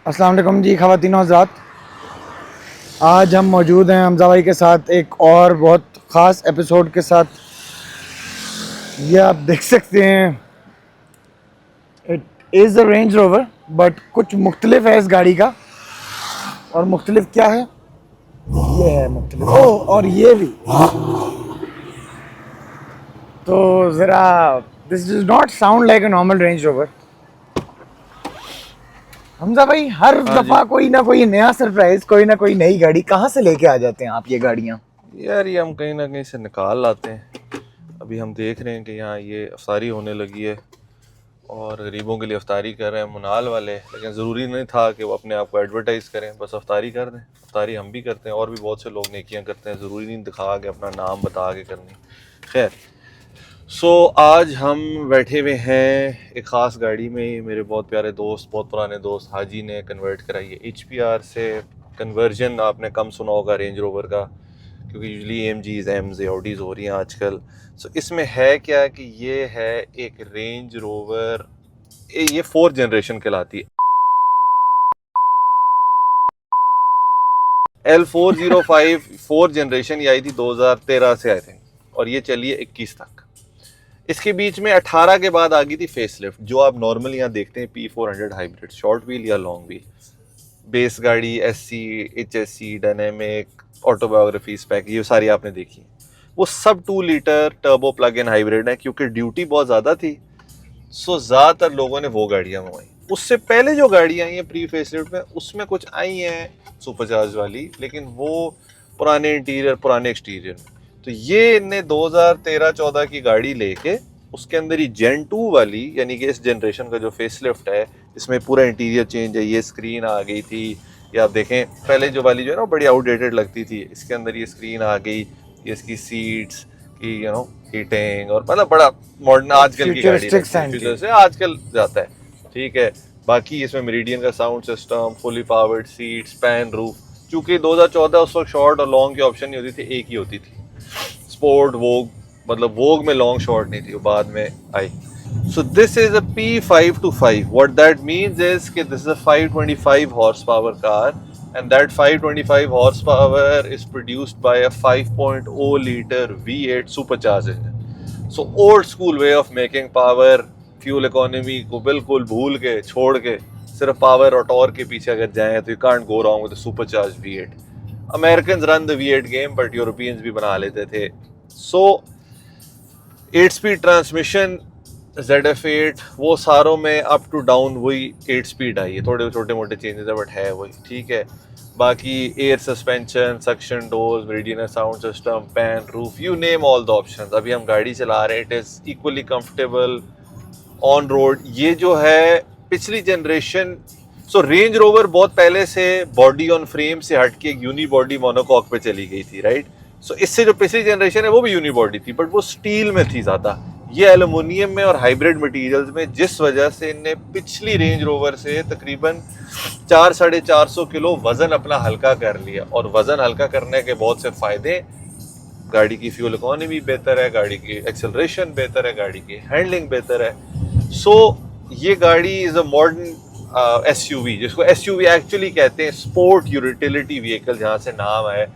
अस्सलाम वालेकुम जी ख़वातीन और हज़रात। आज हम मौजूद हैं हमज़ा भाई के साथ एक और बहुत ख़ास एपिसोड के साथ। ये आप देख सकते हैं, it is a range rover but कुछ मुख्तलिफ है इस गाड़ी का। और मुख्तलिफ क्या है, ये है मुख्तलिफ। ओह, और ये भी तो ज़रा this does not sound like a normal range rover. Hamza भाई, हर हाँ जी। दफा कोई ना कोई नया सरप्राइज, कोई ना कोई नई गाड़ी कहाँ से लेके आ जाते हैं आप ये गाड़ियाँ? यार ये हम कहीं ना कहीं से निकाल लाते हैं। अभी हम देख रहे हैं कि यहाँ ये अफ्तारी होने लगी है और गरीबों के लिए अफ्तारी कर रहे हैं मुनाल वाले, लेकिन ज़रूरी नहीं था कि वो अपने आप को एडवर्टाइज़ करें, बस अफ्तारी कर दें। अफ्तारी हम भी करते हैं और भी बहुत से लोग नेकियां करते हैं, ज़रूरी नहीं दिखा के अपना नाम बता के करनी। खैर, आज हम बैठे हुए हैं एक ख़ास गाड़ी में। मेरे बहुत प्यारे दोस्त, बहुत पुराने दोस्त हाजी ने कन्वर्ट कराई है HPR से। कन्वर्जन आपने कम सुना होगा रेंज रोवर का, क्योंकि यूजली AMGs एम्स ऑडीज़ हो रही हैं आजकल। इसमें है क्या कि ये है एक रेंज रोवर, ये 4th जनरेशन कहलाती है। L405 4th जनरेशन, ये आई थी 2013 से आई थिंक, और ये चली है 21 तक। इसके बीच में 18 के बाद आ गई थी फेसलिफ्ट, जो आप नॉर्मल यहाँ देखते हैं P400 हाइब्रिड, शॉर्ट व्हील या लॉन्ग व्हील, बेस गाड़ी, SC, HSC, dynamic, autobiography, spec, ये सारी आपने देखी। वो सब 2 litre turbo plug in hybrid है, क्योंकि ड्यूटी बहुत ज़्यादा थी, ज़्यादातर लोगों ने वो गाड़ियाँ मंगवाई। उससे पहले जो गाड़ियाँ आई हैं प्री फेसलिफ्ट में, उसमें कुछ आई हैं सुपरचार्ज वाली, लेकिन वो पुराने इंटीरियर, पुराने एक्सटीरियर में। तो ये इनने 2013-14 की गाड़ी लेके उसके अंदर ही जेन 2 वाली, यानी कि इस जनरेशन का जो फेसलिफ्ट है, इसमें पूरा इंटीरियर चेंज है। ये स्क्रीन आ गई थी, ये आप देखें, पहले जो वाली जो है ना बड़ी आउटडेटेड लगती थी, इसके अंदर ये स्क्रीन आ गई, ये इसकी सीट्स की हीटिंग, और मतलब बड़ा मॉडर्न आजकल की गाड़ी फ्यूचर से आजकल जाता है। ठीक है, बाकी इसमें मेरिडियन का sound system, fully powered seats, pan roof. चूंकि 2014 उस वक्त शॉर्ट और लॉन्ग की ऑप्शन नहीं होती थी, एक ही होती थी, स्पोर्ट वोग, मतलब वोग में लॉन्ग शॉर्ट नहीं थी, वो बाद में आई। So this is a P525. What that means is कि this is a 525 horsepower car, and that 525 horsepower is produced by a 5.0 liter V8 supercharged engine. So old school way of making power, fuel economy को बिल्कुल भूल के, छोड़ के सिर्फ power और torque के पीछे अगर जाएं तो you can't go wrong with the supercharged V8. Americans run the V8 game, but Europeans भी बना लेते थे। So 8-speed ट्रांसमिशन ZF8, वो सारों में अप टू डाउन वही 8 स्पीड आई है, थोड़े छोटे मोटे चेंजेस है बट है वही। ठीक है, बाकी air suspension, suction doors, meridian sound system, pan roof, you name all the options. अभी हम गाड़ी चला रहे हैं, it is equally comfortable on road. ये जो है पिछली जनरेशन, रेंज रोवर बहुत पहले से बॉडी ऑन फ्रेम से हट के एक यूनी बॉडी मोनोकॉक पे चली गई थी, राइट। इससे जो पिछली जनरेशन है वो भी यूनी बॉडी थी, बट वो स्टील में थी ज़्यादा, ये एल्युमिनियम में और हाइब्रिड मटेरियल्स में, जिस वजह से इनने पिछली रेंज रोवर से तकरीबन 400-450 किलो वजन अपना हल्का कर लिया। और वजन हल्का करने के बहुत से फायदे, गाड़ी की फ्यूल इकोनॉमी बेहतर है, गाड़ी की एक्सेलरेशन बेहतर है, गाड़ी की हैंडलिंग बेहतर है। ये गाड़ी इज़ अ मॉडर्न SUV, जिसको SUV एक्चुअली कहते हैं, स्पोर्ट यूटिलिटी व्हीकल, जहाँ से नाम है।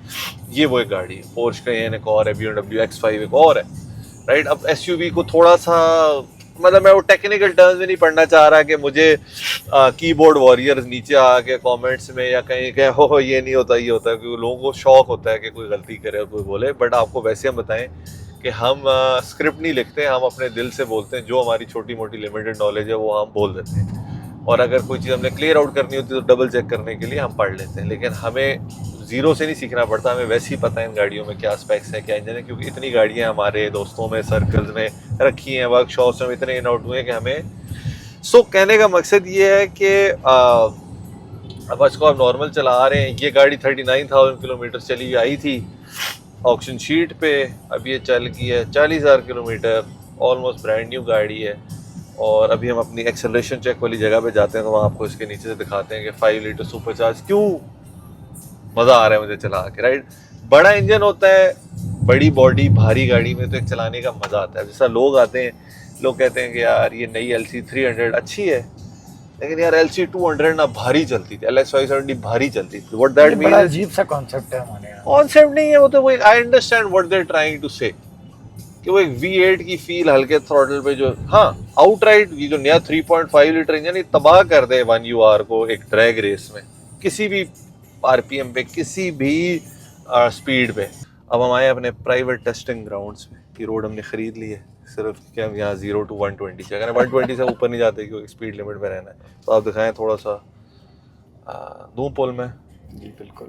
ये वो एक गाड़ी है। पोर्श कैयन एक और है, BMW X5 एक और है, राइट। अब SUV को थोड़ा सा, मतलब मैं वो टेक्निकल टर्म्स में नहीं पढ़ना चाह रहा कि मुझे कीबोर्ड वॉरियर्स नीचे आके कमेंट्स में या कहीं कहे हो ये नहीं होता, ये होता है, क्योंकि लोगों को शौक होता है कि कोई गलती करे और कोई बोले। बट आपको वैसे हम बताएं कि हम स्क्रिप्ट नहीं लिखते, हम अपने दिल से बोलते हैं, जो हमारी छोटी मोटी लिमिटेड नॉलेज है वो हम बोल देते हैं, और अगर कोई चीज़ हमने क्लियर आउट करनी होती है तो डबल चेक करने के लिए हम पढ़ लेते हैं। लेकिन हमें जीरो से नहीं सीखना पड़ता, हमें वैसे ही पता है इन गाड़ियों में क्या स्पेक्स है, क्या इंजन है, क्योंकि इतनी गाड़ियां हमारे दोस्तों में, सर्कल्स में रखी हैं, वर्कशॉप्स में इतने इन आउट हुए हैं कि हमें। कहने का मकसद ये है कि अब इसको आप नॉर्मल चला रहे हैं। ये गाड़ी 39,000 किलोमीटर चली हुई आई थी ऑक्शन शीट पे, अब ये चल गई है 40,000 किलोमीटर, ऑलमोस्ट ब्रांड न्यू गाड़ी है। और अभी हम अपनी एक्सेलरेशन चेक वाली जगह पे जाते हैं, तो वहाँ आपको इसके नीचे से दिखाते हैं कि 5 लीटर सुपरचार्ज। क्यों मज़ा आ रहा है मुझे चला के, राइट। बड़ा इंजन होता है, बड़ी बॉडी, भारी गाड़ी में तो एक चलाने का मज़ा आता है। जैसा लोग आते हैं, लोग कहते हैं कि यार ये नई LC 300 अच्छी है, लेकिन यार LC 200 ना भारी चलती थी, LS 570 भारी चलती थी। व्हाट दैट बड़ा मींस, अजीब सा कॉन्सेप्ट है हमारे यहाँ। कॉन्सेप्ट नहीं है वो तो, I understand what they are trying to say, कि वो एक V8 की फील हल्के थ्रॉटल पे जो, हाँ आउटराइट ये जो नया 3.5 लीटर इंजन ये तबाह कर दे 1UR को एक ड्रैग रेस में, किसी भी RPM पे, किसी भी स्पीड पे। अब हम आए अपने प्राइवेट टेस्टिंग ग्राउंड्स पे, की रोड हमने खरीद ली है सिर्फ कि हम यहाँ 0 to 120 से, अगर 120 से ऊपर नहीं जाते क्योंकि स्पीड लिमिट में रहना है। तो आप दिखाएं थोड़ा सा दूं पुल में। जी बिल्कुल।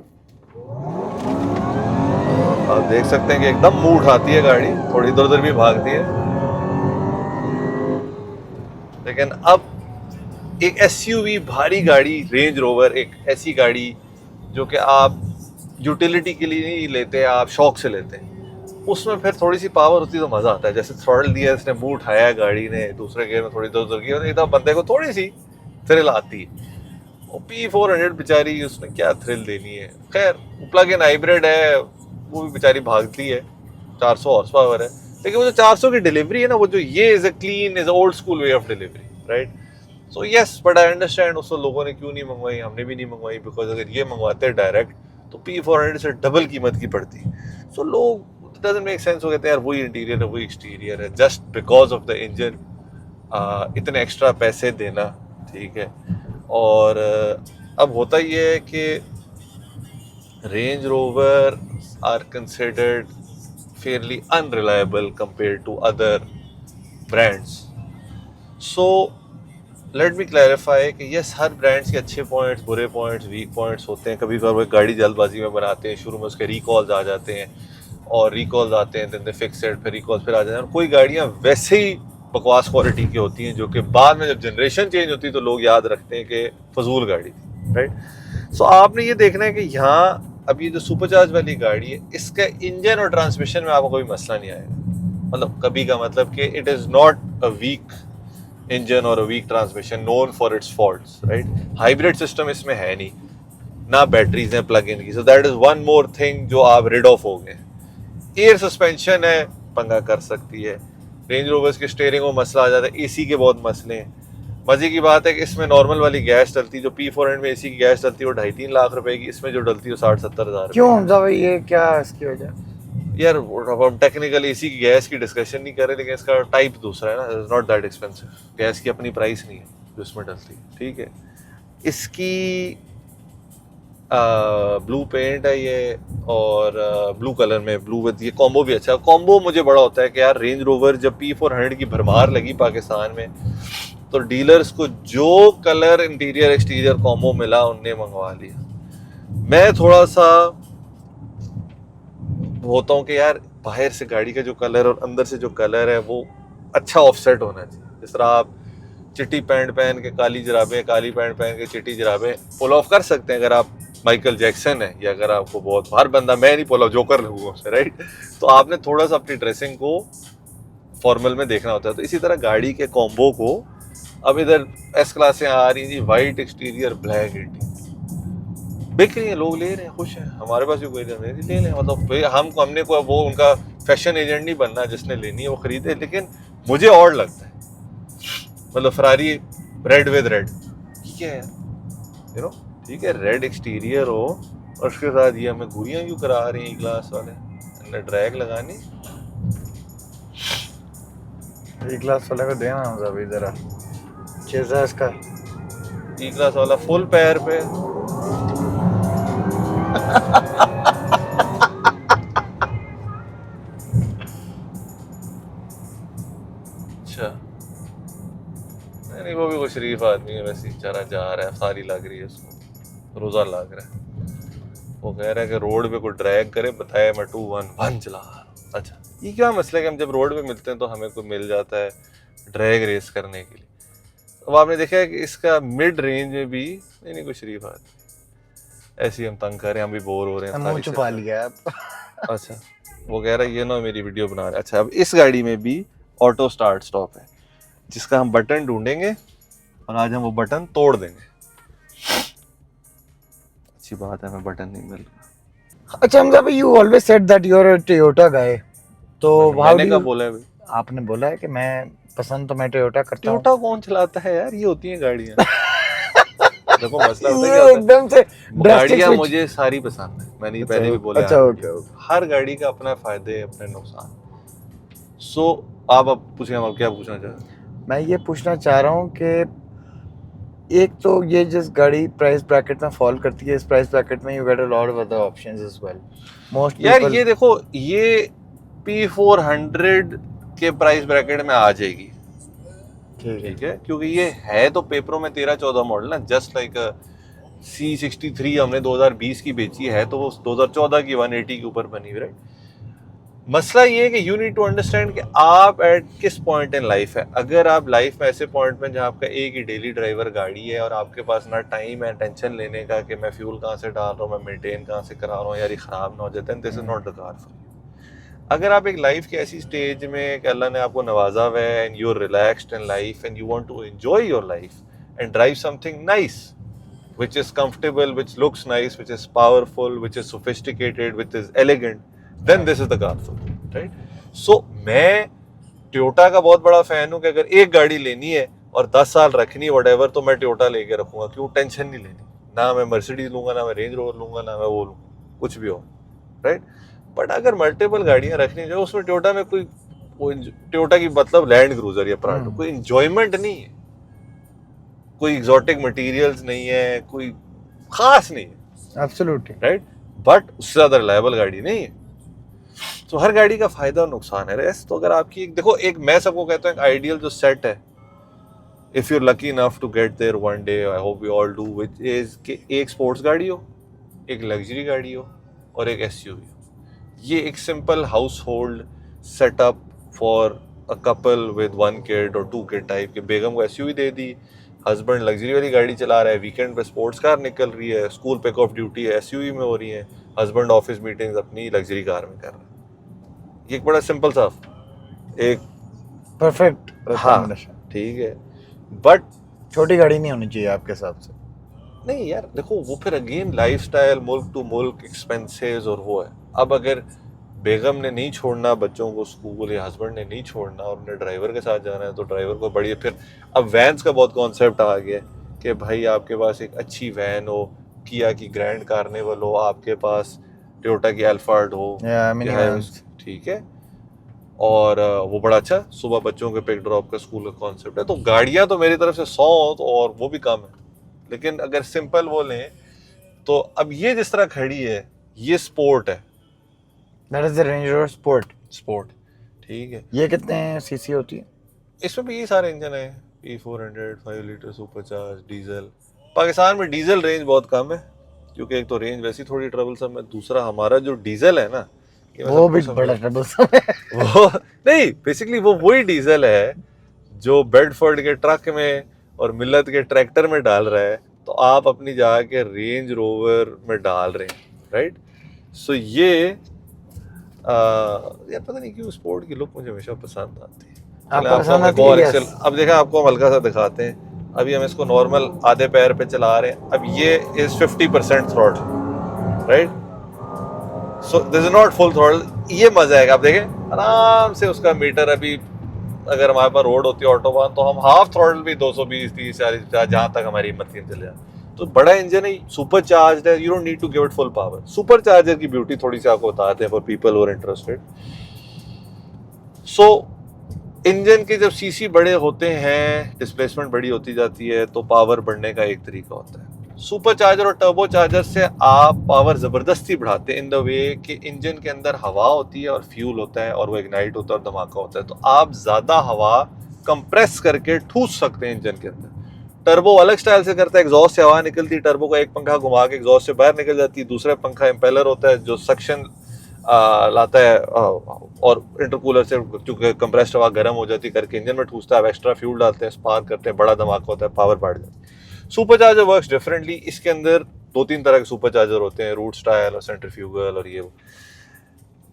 आप देख सकते हैं कि एकदम मुंह उठाती है गाड़ी, थोड़ी इधर उधर भी भागती है, लेकिन अब एक SUV भारी गाड़ी रेंज रोवर, एक ऐसी गाड़ी जो कि आप यूटिलिटी के लिए नहीं लेते, आप शौक से लेते हैं, उसमें फिर थोड़ी सी पावर होती है तो मज़ा आता है। जैसे थ्रॉटल दिया, इसने मुंह उठाया गाड़ी ने, दूसरे गेयर में थोड़ी इधर उधर की, एकदम बंदे को थोड़ी सी थ्रिल आती है। वो P400 बेचारी, उसने क्या थ्रिल देनी है। खैर प्लग इन हाइब्रिड है, वो भी बेचारी भागती है, 400 हॉर्स पावर है, लेकिन वो जो 400 की डिलीवरी है ना, वो जो ये is a clean, is old school way of delivery, right. So yes, but I understand उसको लोगों ने क्यों नहीं मंगवाई, हमने भी नहीं मंगवाई, बिकॉज अगर ये मंगवाते डायरेक्ट तो P400 से डबल कीमत की पड़ती। सो लोग, डजंट मेक सेंस, हो गए यार वही इंटीरियर है वही एक्सटीरियर है, just because of the engine इतने एक्स्ट्रा पैसे देना, ठीक है। और अब होता ये है कि Range Rover are considered fairly unreliable compared to other brands. So let me clarify कि yes, हर ब्रांड्स के अच्छे पॉइंट्स, बुरे पॉइंट्स, वीक पॉइंट्स होते हैं। कभी कभार वो गाड़ी जल्दबाजी में बनाते हैं, शुरू में उसके रिकॉल्स आ जाते हैं, और रिकॉल्स आते हैं देन दे फिक्स इट, फिर रिकॉल्स फिर आ जाते हैं। और कोई गाड़ियाँ वैसे ही बकवास क्वालिटी की होती हैं जो कि बाद में जब जनरेशन चेंज होती है तो लोग याद रखते हैं कि फजूल गाड़ी थी, राइट। सो आपने ये देखना है कि यहाँ अब ये जो सुपरचार्ज वाली गाड़ी है, इसका इंजन और ट्रांसमिशन में आपको कोई मसला नहीं आएगा। मतलब कभी का मतलब कि it is not a weak engine और a weak transmission known for its faults, right. Hybrid system इसमें है नहीं, ना बैटरीज हैं प्लग इन की, so that is one more thing जो आप रिड ऑफ हो गए। एयर सस्पेंशन है, पंगा कर सकती है। रेंज रोवर्स के स्टीयरिंग में मसला आ जाता है, AC के बहुत मसले हैं। मजे की बात है कि इसमें नॉर्मल वाली गैस डलती, जो P400 में AC की गैस डलती है वो 2.5-3 लाख रुपए की, इसमें जो डलती है 60-70 हज़ार। क्यों हमजा भाई, ये क्या इसकी वजह? यार हम टेक्निकल AC की गैस की डिस्कशन नहीं कर रहे, लेकिन इसका टाइप दूसरा है ना, it's not that expensive. Gas की अपनी प्राइस नहीं है जो इसमें डलती है, ठीक है। इसकी ब्लू पेंट है ये, और ब्लू कलर में, ब्लू विद ये कॉम्बो भी अच्छा है। कॉम्बो मुझे बड़ा होता है कि यार रेंज रोवर जब P400 की भरमार लगी पाकिस्तान में, तो डीलर्स को जो कलर इंटीरियर एक्सटीरियर कॉम्बो मिला उनने मंगवा लिया। मैं थोड़ा सा होता हूँ कि यार बाहर से गाड़ी का जो कलर और अंदर से जो कलर है वो अच्छा ऑफसेट होना चाहिए। जिस तरह आप चिट्टी पैंट पहन के काली जराबें, काली पैंट पहन के चिट्टी जराबें पुल ऑफ कर सकते हैं अगर आप माइकल जैक्सन है, या अगर आपको बहुत बाहर बंदा, मैं नहीं पुल ऑफ, जोकर लगूंगा उससे, राइट। तो आपने थोड़ा सा अपनी ड्रेसिंग को फॉर्मल में देखना होता है। तो इसी तरह गाड़ी के कॉम्बो को, अब इधर S क्लासें आ रही जी, वाइट एक्सटीरियर ब्लैक इंटीरियर, बिक रही है, लोग ले रहे हैं, खुश हैं। हमारे पास भी कोई नहीं, ले लें, मतलब हमने कोई वो उनका फैशन एजेंट नहीं बनना, जिसने लेनी है वो खरीदे। लेकिन मुझे और लगता है, मतलब फरारी रेड विद रेड, ठीक है यार, यू नो, ठीक है, रेड एक्सटीरियर हो और उसके साथ ये हमें घुड़ियाँ क्यों करा रही हैं ग्लास वाले, ड्रैग लगानी। एक ग्लास वाले को देना हमजा भाई जरा, चेज़ा इसका ई क्लास वाला फुल पैर पे। अच्छा, नहीं वो भी कोई शरीफ आदमी है वैसे, बेचारा जा रहा है, सारी लग रही है उसको, रोजा लग रहा है। वो कह रहा है कि रोड पे कोई ड्रैग करे, बताए मैं 211 चला रहा हूं। अच्छा, ये क्या मसला है कि हम जब रोड पे मिलते हैं तो हमें कोई मिल जाता है ड्रैग रेस करने के लिए। अब आपने देखा है कि इसका मिड रेंज में भी नहीं कोई शरीफ आदमी, ऐसे ही हम तंग कर रहे हैं, हम भी बोर हो रहे हैं, मुंह छुपा लिया आप। अच्छा, वो कह रहा है ये ना मेरी वीडियो बना रहे। अच्छा, अब इस गाड़ी में भी ऑटो स्टार्ट स्टॉप है, जिसका हम बटन ढूंढेंगे और आज हम वो बटन तोड़ देंगे। अच्छी बात है, हमें बटन नहीं मिल रहा। अच्छा हमजा भाई, you always said that you are a Toyota guy, तो मैंने क्या बोला है भाई? आपने बोला है कि मैं पसंद तो मैं टोयोटा करता हूं। टोयोटा कौन चलाता है यार, ये होती हैं गाड़ियाँ। देखो मसला होता है ये क्या होता एकदम से है, drastic गाड़ियां switch। मुझे सारी पसंद है, मैंने ये अच्छा, पहले भी बोला अच्छा, है। Okay, okay. हर गाड़ी का अपना फायदे अपने नुकसान। सो आप अब पूछिए, हम अब क्या पूछना चाह रहे हैं? मैं ये पूछना चाह रहा हूँ कि एक तो ये जिस गाड़ी प्राइस ब्रैकेट में फॉल करती है, इस प्राइस ब्रैकेट में you get a lot of other options as well. Most यार पीपल, ये देखो, ये P400 के प्राइस ब्रैकेट में आ जाएगी, ठीक है, क्योंकि ये है तो पेपरों में 13-14 मॉडल ना, जस्ट लाइक C63 हमने 2020 की बेची है, तो वो 2014 की 180 के ऊपर बनी हुई, राइट। मसला ये है कि यू नीड टू अंडरस्टैंड कि आप एट किस पॉइंट इन लाइफ है। अगर आप लाइफ में ऐसे पॉइंट में जहाँ आपका एक ही डेली ड्राइवर गाड़ी है और आपके पास ना टाइम है टेंशन लेने का कि मैं फ्यूल कहाँ से डाल रहा हूँ, मैं मेंटेन कहाँ से करा रहा हूँ, यार ये खराब ना हो जाता है, this is not the car for you. अगर आप एक लाइफ की ऐसी स्टेज में कि अल्लाह ने आपको नवाजा हुआ है and you are relaxed in life and you want to enjoy your life and drive something nice which is comfortable, which looks nice, which is powerful, which is sophisticated, which is elegant, then this is the car for you, right? So मैं Toyota का बहुत बड़ा fan हूँ कि अगर एक गाड़ी लेनी है और 10 साल रखनी है whatever, तो मैं टोयोटा लेके रखूंगा, क्यों, टेंशन नहीं लेनी, ना मैं मर्सिडीज लूंगा, ना मैं रेंज रोवर लूंगा, ना मैं वो लूंगा, कुछ भी हो, राइट। बट अगर मल्टीपल गाड़ियां रखनी है, उसमें टोयोटा में कोई टोयोटा की मतलब लैंड क्रूजर या प्राडो, कोई इंजॉयमेंट नहीं है, कोई एग्जॉटिक मटेरियल्स नहीं है, कोई खास नहीं है, एब्सोल्युटली, राइट। बट उससे ज्यादा रिलायबल गाड़ी नहीं है। तो हर गाड़ी का फायदा और नुकसान है। रेस तो अगर आपकी देखो, एक मैं सबको कहता हूँ, एक आइडियल जो सेट है, if you lucky enough to get there one day, I hope we all do, which is कि एक स्पोर्ट्स गाड़ी हो, एक लग्जरी गाड़ी हो और एक एसयूवी हो। ये एक simple house hold setup for a couple with 1 kid और 2 किड टाइप के। बेगम को एसयूवी दे दी, हस्बैंड लग्जरी वाली गाड़ी चला रहा है, वीकेंड पे स्पोर्ट्स कार निकल रही है, स्कूल पिक ऑफ ड्यूटी है एसयूवी में हो रही है, हस्बैंड ऑफिस मीटिंग्स अपनी लग्जरी कार में कर रहा है। ये एक बड़ा सिंपल सा एक परफेक्ट हाँ, कॉम्बिनेशन। ठीक है। बट छोटी गाड़ी नहीं होनी चाहिए आपके हिसाब से? नहीं यार देखो, वो फिर अगेन लाइफस्टाइल, मुल्क टू मुल्क एक्सपेंसेस और वो है। अब अगर बेगम ने नहीं छोड़ना बच्चों को स्कूल, या हस्बैंड ने नहीं छोड़ना और उन्हें ड्राइवर के साथ जाना है, तो ड्राइवर को बड़ी, फिर अब वैन्स का बहुत कॉन्सेप्ट आ गया है कि भाई आपके पास एक अच्छी वैन हो, किया की ग्रैंड कार्निवल हो, आपके पास टोयोटा की एल्फार्ड हो, ठीक है, और वो बड़ा अच्छा सुबह बच्चों के पिक ड्रॉप का स्कूल का कॉन्सेप्ट है। तो गाड़ियाँ तो मेरी तरफ से 100 तो और वो भी कम है, लेकिन अगर सिंपल वो लें तो अब ये जिस तरह खड़ी है, ये स्पोर्ट है, that is the range rover sport, ठीक है। ये कितने सीसी होती है? इसमें भी ये सारे इंजन है, P400, 5 litre supercharge diesel. Pakistan में डीजल रेंज बहुत कम है, क्योंकि एक तो रेंज वैसी थोड़ी ट्रबलसम है, दूसरा हमारा जो डीजल है ना, वो भी बड़ा ट्रबलसम है। वो नहीं, बेसिकली वो वही डीजल है जो बेडफोर्ड के ट्रक में और मिल्लत के ट्रैक्टर में डाल रहा है, तो आप अपनी जगह के रेंज रोवर में डाल रहे हैं, राइट। सो ये यार पता नहीं क्यों स्पोर्ट की लुक मुझे हमेशा पसंद आती है। अब देखा, आपको हम हल्का सा दिखाते हैं। अभी हम इसको नॉर्मल आधे पैर पे चला रहे हैं, अब ये is 50% throttle, right. So this is not full throttle. ये मजा आएगा, आप देखें आराम से उसका मीटर। अभी अगर हमारे पास रोड होती है ऑटोबान, तो हम हाफ थ्रॉटल भी 220, 30, 40, जहाँ तक हमारी हिम्मत चले जाए। तो बड़ा इंजन है, सुपर चार्ज है, you don't need to give it full power. Super charger की ब्यूटी थोड़ी सी आपको बताते हैं for people who are interested. So engine के जब सीसी बड़े होते हैं, डिस्प्लेसमेंट बड़ी होती जाती है, तो पावर बढ़ने का एक तरीका होता है। सुपर चार्जर और टर्बो चार्जर से आप पावर जबरदस्ती बढ़ाते हैं, इन द वे कि इंजन के अंदर हवा होती है और फ्यूल होता है और वो इग्नाइट होता है और धमाका होता है, तो आप ज्यादा हवा कंप्रेस करके ठूस सकते हैं इंजन के अंदर। टर्बो अलग स्टाइल से करता है, एग्जॉस्ट से हवा निकलती है, टर्बो का एक पंखा घुमा के एग्जॉस्ट से बाहर निकल जाती है, दूसरा पंखा इम्पेलर होता है जो सक्शन लाता है और इंटरकूलर से चूंकि कंप्रेस्ड हवा गर्म हो जाती है करके इंजन में ठूसता है। एक्स्ट्रा फ्यूल डालते हैं, स्पार्क करते हैं, बड़ा धमाका होता है, पावर बढ़ जाती है। Super charger works differently. इसके अंदर 2-3 तरह के सुपर चार्जर होते हैं, रूट स्टाइल और सेंट्रीफ्यूगल और ये वो।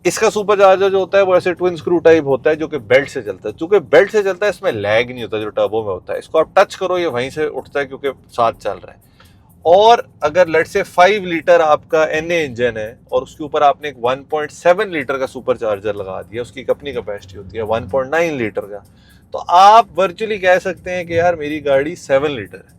इसका सुपर चार्जर जो होता है वो ऐसे ट्विन स्क्रू टाइप होता है जो कि बेल्ट से चलता है। चूंकि बेल्ट से चलता है इसमें लैग नहीं होता जो टर्बो में होता है। इसको आप टच करो ये वहीं से उठता है क्योंकि साथ चल रहा है। और अगर लेट से 5 लीटर आपका NA इंजन है और उसके ऊपर आपने एक 1.7 लीटर का सुपर चार्जर लगा दिया, उसकी अपनी कैपेसिटी होती है 1.9 लीटर का, तो आप वर्चुअली कह सकते हैं कि यार मेरी गाड़ी 7 लीटर है।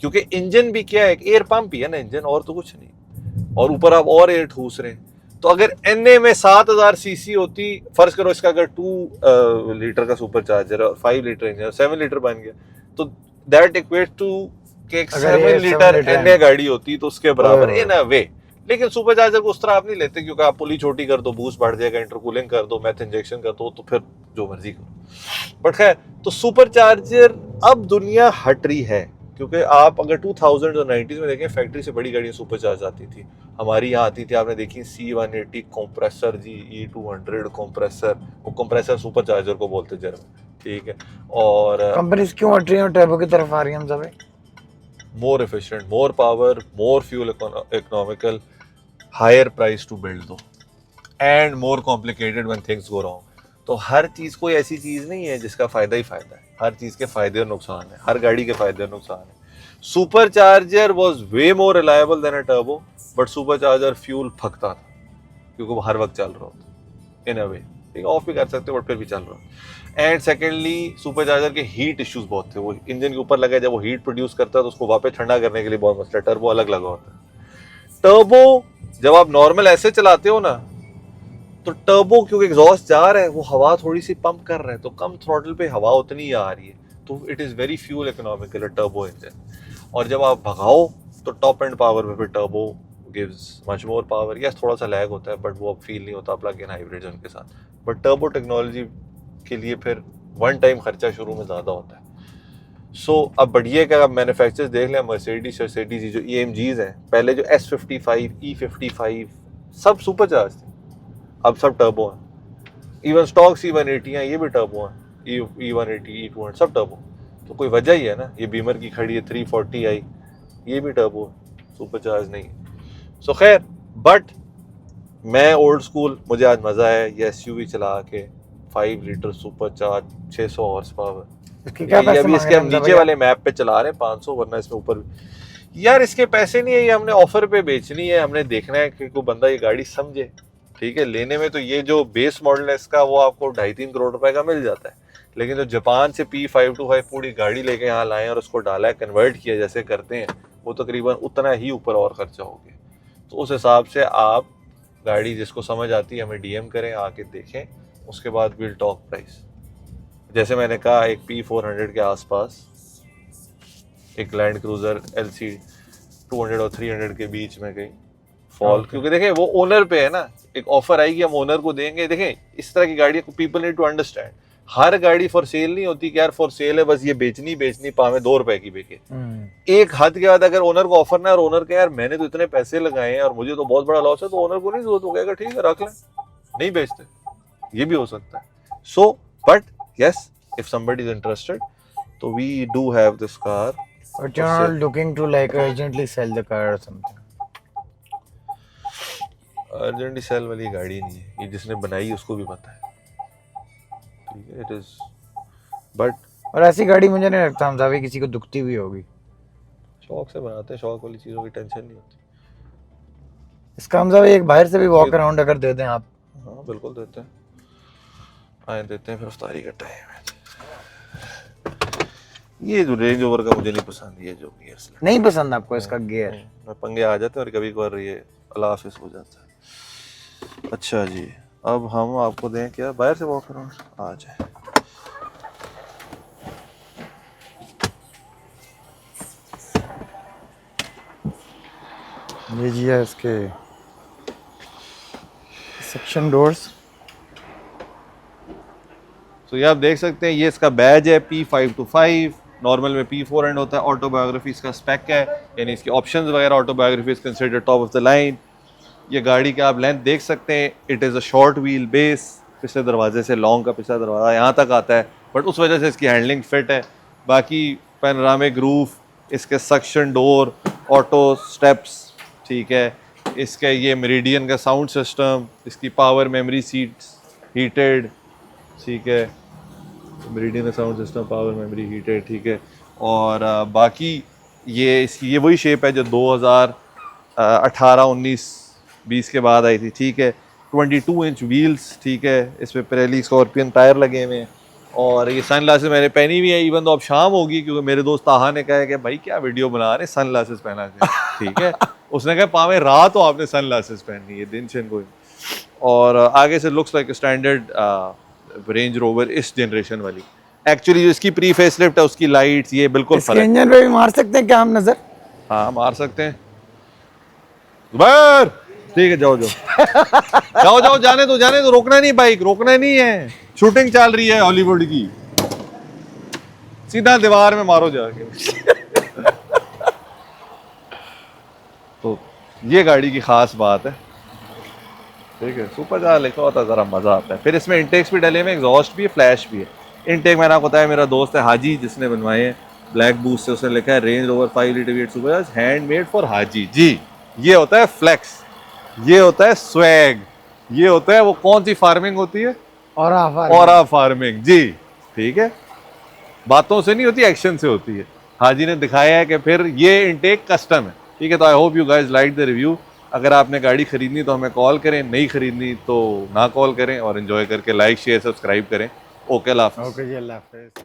क्योंकि इंजन भी क्या है, एक एयर पंप ही है ना इंजन, और तो कुछ नहीं, और ऊपर आप और एयर ठूस रहे हैं। तो अगर एनए में 7000 सीसी होती, फर्ज करो इसका अगर 2 लीटर का सुपर चार्जर है और 5 लीटर इंजन, 7 लीटर बन गया, तो दैट इक्वेट टू कि एक 7 लीटर एनए गाड़ी होती तो उसके बराबर इन अ वे। लेकिन सुपर चार्जर को उस तरह आप नहीं लेते, क्योंकि आप पुली छोटी कर दो, बूस्ट बढ़ जाएगा, इंटरकूलिंग कर दो, मैथ इंजेक्शन कर दो, तो फिर जो मर्जी करो। बट खैर, तो सुपर चार्जर अब दुनिया हट रही है, क्योंकि आप अगर 2000 और 90s में देखें, फैक्ट्री से बड़ी गाड़ियां सुपर चार्ज आती थी। हमारी यहाँ आती थी, आपने देखी C180 कंप्रेसर जी, E200 कंप्रेसर, वो कंप्रेसर सुपर चार्जर को बोलते जर्मन, ठीक है। और कंपनीज क्यों हट रही हैं और टर्बो की तरफ आ रही हैं हम सब? More efficient, more power, more fuel economical, higher price to build though, and more complicated when things go wrong. तो हर चीज कोई ऐसी चीज नहीं है जिसका फायदा ही फायदा है, हर चीज के फायदे और नुकसान है, हर गाड़ी के फायदे और नुकसान है। Super charger was way more reliable than a turbo, but super charger fuel फकता था, क्योंकि वो हर वक्त चल रहा होता, इन अ वे, ठीक है, ऑफ भी कर सकते हो बट फिर भी चल रहा होता। एंड सेकेंडली, सुपर चार्जर के हीट इश्यूज बहुत थे, वो इंजन के ऊपर लगा, जब वो हीट प्रोड्यूस करता है तो उसको वापस ठंडा करने के लिए बहुत मसला, टर्बो अलग लगा होता है। टर्बो जब आप नॉर्मल ऐसे चलाते हो ना, तो टर्बो क्योंकि एग्जॉस्ट जा रहा है, वो हवा थोड़ी सी पंप कर रहा है, तो कम थ्रॉटल पे हवा उतनी ही आ रही है, तो it is very fuel economical turbo engine. और जब आप भगाओ तो टॉप एंड पावर में फिर turbo gives much more power. Yes, थोड़ा सा लैग होता है, बट वो अब फील नहीं होता प्लग इन हाइब्रिड उनके साथ। बट टर्बो टेक्नोलॉजी के लिए फिर वन टाइम खर्चा शुरू में ज़्यादा होता है। सो अब बढ़िया क्या, आप मैन्युफैक्चरर्स देख लें, मर्सिडीज जो EMGs हैं, पहले जो S55, E55 सब सुपर चार्ज थे, अब सब टर्बो हैं। इवन स्टॉक C180 हैं, ये भी टर्बो हैं, E180, E200 सब टर्बो। तो कोई वजह ही है ना, ये बीमर की खड़ी है 340i, ये भी टर्बो है, सुपर चार्ज नहीं है। सो खैर, बट मैं ओल्ड स्कूल, मुझे आज मज़ा है ये SUV चला के, 5 litre super charge, 600 horse power. अभी इसके हम नीचे वाले मैप पे चला रहे हैं 500, वरना इसमें ऊपर यार इसके पैसे नहीं है, ये हमने ऑफर पे बेचनी है, हमने देखना है कि कोई बंदा ये गाड़ी समझे, ठीक है। लेने में तो ये जो बेस मॉडल है इसका, वो आपको 2.5-3 करोड़ रुपए का मिल जाता है, लेकिन जो जापान से P525 पूरी गाड़ी लेके यहाँ लाए और उसको डाला है, कन्वर्ट किया जैसे करते हैं, वो तकरीबन उतना ही ऊपर और खर्चा हो गया। तो उस हिसाब से आप गाड़ी जिसको समझ आती है हमें DM करें, आके देखें, उसके बाद विल टॉक प्राइस। जैसे मैंने कहा, एक P400 के आसपास, एक लैंड क्रूजर LC 200 और 300 के बीच में गई फॉल, क्योंकि देखें वो ओनर पे है ना, एक ऑफर आएगी हम ओनर को देंगे। देखें इस तरह की गाड़ी को पीपल नीड टू अंडरस्टैंड, हर गाड़ी फॉर सेल नहीं होती कि यार फॉर सेल है बस ये बेचनी पावे 2 रुपए की बिके। एक हद के बाद अगर ओनर को ऑफर ना, और ओनर के यार मैंने तो इतने पैसे लगाए हैं और मुझे तो बहुत बड़ा लॉस है, तो ओनर को नहीं जरूरत, हो गया ठीक है रख लें, नहीं बेचते, ये भी हो सकता है। So but yes, if somebody is interested, तो we do have this car. But you're not looking to like urgently sell the car or something. Urgently sale वाली गाड़ी नहीं है, ये जिसने बनाई उसको भी पता है, ठीक है। इट इज बट, और ऐसी गाड़ी मुझे नहीं लगता हमजावी किसी को दुखती भी होगी। शौक से बनाते हैं, शौक वाली चीज़ों की टेंशन नहीं होती। इसका हमजावी एक बाहर से भी वॉक अराउंड अगर दे दें आप। हाँ बिल्कुल देते हैं, आए देते हैं, फिर इफ्तारी का टाइम है। ये जो रेंज ओवर का मुझे नहीं पसंद, ये जो गियर्स नहीं पसंद आपको इसका गियर? मैं पंगे आ जाते हैं और कभी कभार ये अल्लाह हाफिज हो जाता है। अच्छा जी, अब हम आपको दें क्या, बाहर से वॉक अराउंड आ जाए। ये जी है इसके सेक्शन डोर्स। तो ये आप देख सकते हैं, ये इसका बैज है P525, नॉर्मल में P400 होता है। ऑटोबायोग्राफी इसका स्पेक है, यानी इसके ऑप्शंस वगैरह, autobiography is considered top of the line. ये गाड़ी का आप लेंथ देख सकते हैं, it is a short wheel base, पिछले दरवाजे से लॉन्ग का पिछला दरवाज़ा यहाँ तक आता है, बट उस वजह से इसकी हैंडलिंग फिट है। बाकी पैनोरामिक रूफ, इसके सक्शन डोर, ऑटो स्टेप्स, ठीक है। इसका ये मेरिडियन का साउंड सिस्टम, इसकी पावर मेमोरी सीट्स हीटेड, ठीक है, मेरिडियन का sound system, power memory heated, ठीक है। और बाकी ये इसकी ये वही शेप है जो 2018, 19, 20 के बाद आई थी, ठीक है। 22 इंच व्हील्स, ठीक है, इसमें पिरेली स्कॉर्पियन टायर लगे हुए हैं, और ये सन ग्लासेस मैंने पहनी हुई है, इवन तो अब शाम होगी, क्योंकि मेरे दोस्त ताहा ने कहा कि भाई क्या वीडियो बना रहे सन ग्लासेस पहना के, ठीक है। उसने कहा पावे रात हो आपने सन ग्लासेस पहनी है, दिन छिन कोई। और आगे से looks like standard range rover इस जनरेशन वाली। एक्चुअली जो इसकी प्री फेसलिफ्ट है उसकी लाइट्स ये बिल्कुल इसके फर्क। इंजन पे भी मार सकते हैं क्या हम नजर? हाँ मार सकते हैं जुबैर, ठीक है जाओ जाओ जाओ जाओ, जाने दो, रोकना नहीं, बाइक रोकना नहीं है, शूटिंग चल रही है हॉलीवुड की, सीधा दीवार में मारो जाके। तो ये गाड़ी की खास बात है, ठीक है। सुपर कार लिखा होता जरा मजा आता है। फिर इसमें इंटेक्स भी डले हुए, एग्जॉस्ट भी है, फ्लैश भी है। इंटेक मैंने आपको बताया, मेरा दोस्त है हाजी जिसने बनवाए हैं ब्लैक बूस्ट से, उसने लिखा है Range Rover 5 litre V8 super handmade for Haji ji. ये होता है फ्लेक्स, ये होता है स्वैग, ये होता है वो कौन सी फार्मिंग होती है, और फार्मिंग जी, ठीक है। बातों से नहीं होती, एक्शन से होती है। हाजी ने दिखाया है कि फिर ये इंटेक कस्टम है, ठीक है। तो I hope you guys like the review. अगर आपने गाड़ी खरीदनी तो हमें कॉल करें, नहीं खरीदनी तो ना कॉल करें, और एंजॉय करके लाइक शेयर सब्सक्राइब करें। ओके, अल्लाह हाफ़िज़। ओके जी, अल्लाह हाफ़िज़।